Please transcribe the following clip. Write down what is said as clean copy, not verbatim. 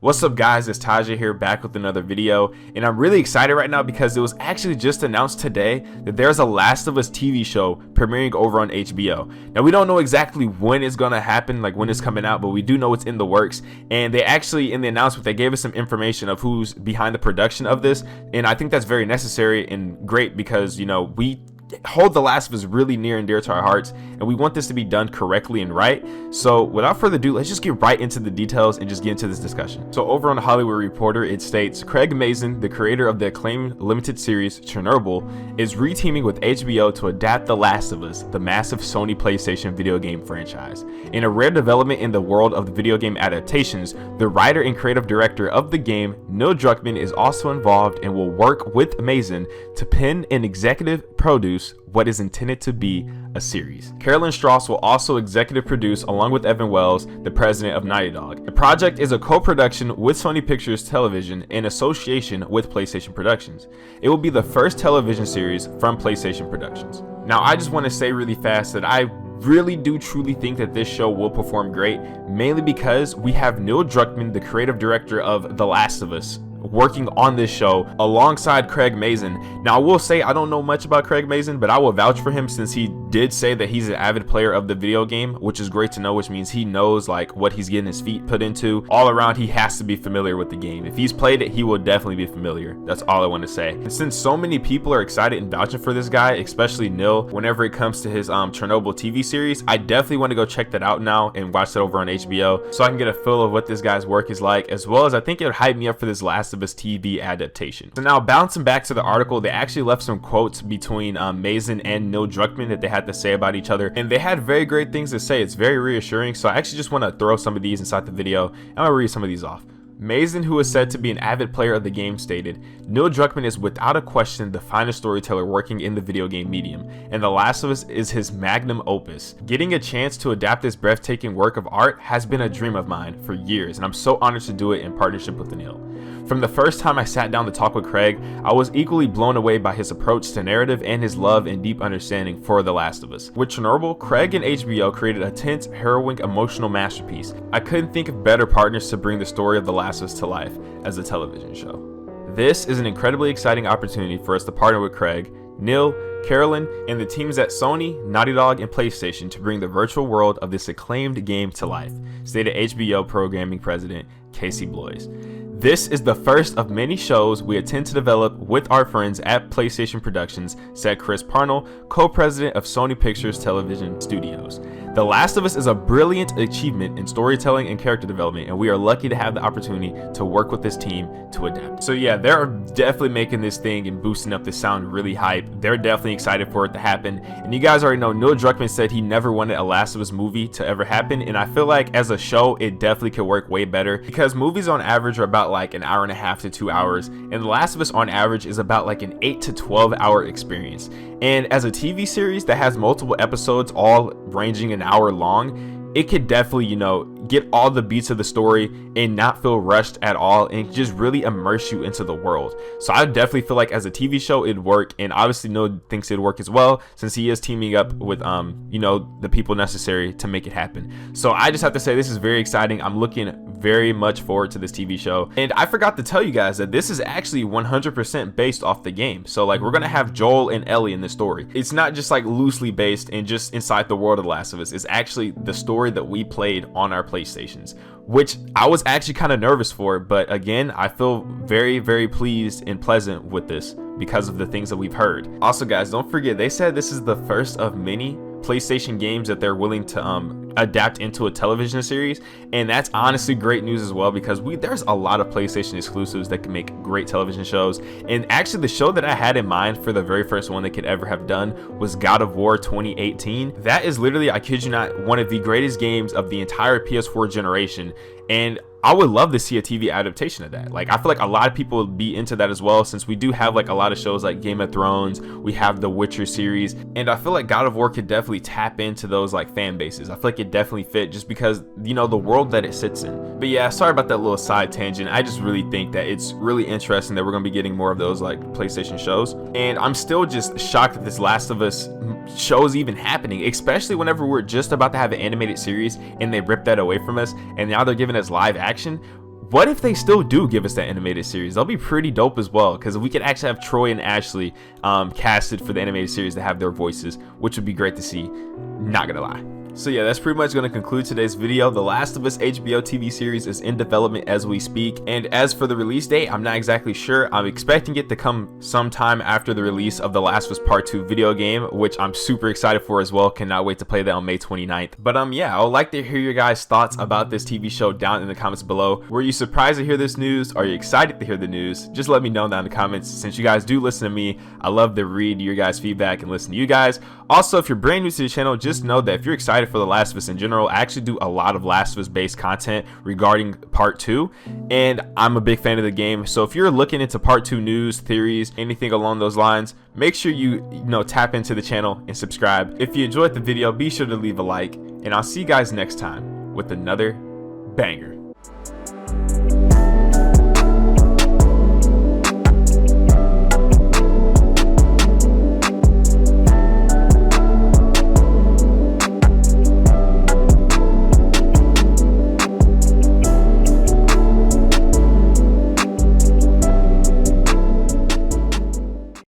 What's up guys, it's Tajae here back with another video, and I'm really excited right now because it was actually just announced today that there's a Last of Us TV show premiering over on HBO. Now we don't know exactly when it's gonna happen, like when it's coming out, but we do know it's in the works, and they actually in the announcement they gave us some information of who's behind the production of this, and I think that's very necessary and great because, you know, we hold The Last of Us really near and dear to our hearts, and we want this to be done correctly and right. So without further ado, let's just get right into the details and just get into this discussion. So over on The Hollywood Reporter, it states Craig Mazin, the creator of the acclaimed limited series Chernobyl, is reteaming with HBO to adapt The Last of Us, the massive Sony PlayStation video game franchise. In a rare development in the world of the video game adaptations, the writer and creative director of the game, Neil Druckmann, is also involved and will work with Mazin to pen and executive produce what is intended to be a series. Carolyn Strauss will also executive produce along with Evan Wells, the president of Naughty Dog. The project is a co-production with Sony Pictures Television in association with PlayStation Productions. It will be the first television series from PlayStation Productions. Now I just want to say really fast that I really do truly think that this show will perform great, mainly because we have Neil Druckmann, the creative director of The Last of Us, working on this show alongside Craig Mazin. Now I will say I don't know much about Craig Mazin, but I will vouch for him since he did say that he's an avid player of the video game, which is great to know, which means he knows like what he's getting his feet put into. All around, he has to be familiar with the game. If he's played it, he will definitely be familiar. That's all I want to say. And since so many people are excited and vouching for this guy, especially Neil, whenever it comes to his Chernobyl TV series, I definitely want to go check that out now and watch it over on HBO so I can get a feel of what this guy's work is like, as well as I think it would hype me up for this Last of Us TV adaptation. So now bouncing back to the article, they actually left some quotes between Mazin and Neil Druckmann that they had to say about each other, and they had very great things to say. It's very reassuring, so I actually just want to throw some of these inside the video. I'm gonna read some of these off. Mazin, who is said to be an avid player of the game, stated, Neil Druckmann is without a question the finest storyteller working in the video game medium, and The Last of Us is his magnum opus. Getting a chance to adapt this breathtaking work of art has been a dream of mine for years, and I'm so honored to do it in partnership with Neil. From the first time I sat down to talk with Craig, I was equally blown away by his approach to narrative and his love and deep understanding for The Last of Us. With Chernobyl, Craig and HBO created a tense, harrowing, emotional masterpiece. I couldn't think of better partners to bring the story of The Last of Us to life as a television show. This is an incredibly exciting opportunity for us to partner with Craig, Neil, Carolyn, and the teams at Sony, Naughty Dog, and PlayStation to bring the virtual world of this acclaimed game to life, stated HBO programming president Casey Bloys. This is the first of many shows we intend to develop with our friends at PlayStation Productions, said Chris Parnell, co-president of Sony Pictures Television Studios. The Last of Us is a brilliant achievement in storytelling and character development, and we are lucky to have the opportunity to work with this team to adapt. So yeah, they're definitely making this thing and boosting up the sound really hype. They're definitely excited for it to happen. And you guys already know Neil Druckmann said he never wanted a Last of Us movie to ever happen, and I feel like as a show, it definitely could work way better because movies on average are about like an hour and a half to 2 hours, and The Last of Us on average is about like an 8 to 12 hour experience. And as a TV series that has multiple episodes all ranging an hour long, it could definitely, you know, get all the beats of the story and not feel rushed at all and just really immerse you into the world. So I definitely feel like as a TV show it'd work, and obviously Noah thinks it'd work as well since he is teaming up with you know, the people necessary to make it happen. So I just have to say this is very exciting. I'm looking very much forward to this TV show, and I forgot to tell you guys that this is actually 100% based off the game. So like we're gonna have Joel and Ellie in this story. It's not just like loosely based and just inside the world of The Last of Us. It's actually the story that we played on our PlayStations, which I was actually kind of nervous for, but again, I feel very, very pleased and pleasant with this because of the things that we've heard. Also guys, don't forget, they said this is the first of many PlayStation games that they're willing to adapt into a television series, and that's honestly great news as well because there's a lot of PlayStation exclusives that can make great television shows. And actually the show that I had in mind for the very first one they could ever have done was God of War 2018. That is literally, I kid you not, one of the greatest games of the entire PS4 generation, and I would love to see a TV adaptation of that. Like I feel like a lot of people would be into that as well, since we do have like a lot of shows like Game of Thrones, we have the Witcher series, and I feel like God of War could definitely tap into those like fan bases. I feel like it definitely fit just because, you know, the world that it sits in. But yeah, sorry about that little side tangent. I just really think that it's really interesting that we're gonna be getting more of those like PlayStation shows, and I'm still just shocked that this Last of Us show is even happening, especially whenever we're just about to have an animated series and they rip that away from us, and now they're giving us live action. what if they still do give us that animated series? That'll be pretty dope as well, because we could actually have Troy and Ashley casted for the animated series to have their voices, which would be great to see, not gonna lie. So yeah, that's pretty much going to conclude today's video. The Last of Us HBO TV series is in development as we speak, and as for the release date, I'm not exactly sure. I'm expecting it to come sometime after the release of The Last of Us Part 2 video game, which I'm super excited for as well. Cannot wait to play that on May 29th. But yeah, I would like to hear your guys' thoughts about this TV show down in the comments below. Were you surprised to hear this news? Are you excited to hear the news? Just let me know down in the comments. Since you guys do listen to me, I love to read your guys' feedback and listen to you guys. Also, if you're brand new to the channel, just know that if you're excited for The Last of Us in general, I actually do a lot of Last of Us based content regarding Part 2, and I'm a big fan of the game. So if you're looking into Part 2 news, theories, anything along those lines, make sure you tap into the channel and subscribe. If you enjoyed the video, be sure to leave a like, and I'll see you guys next time with another banger.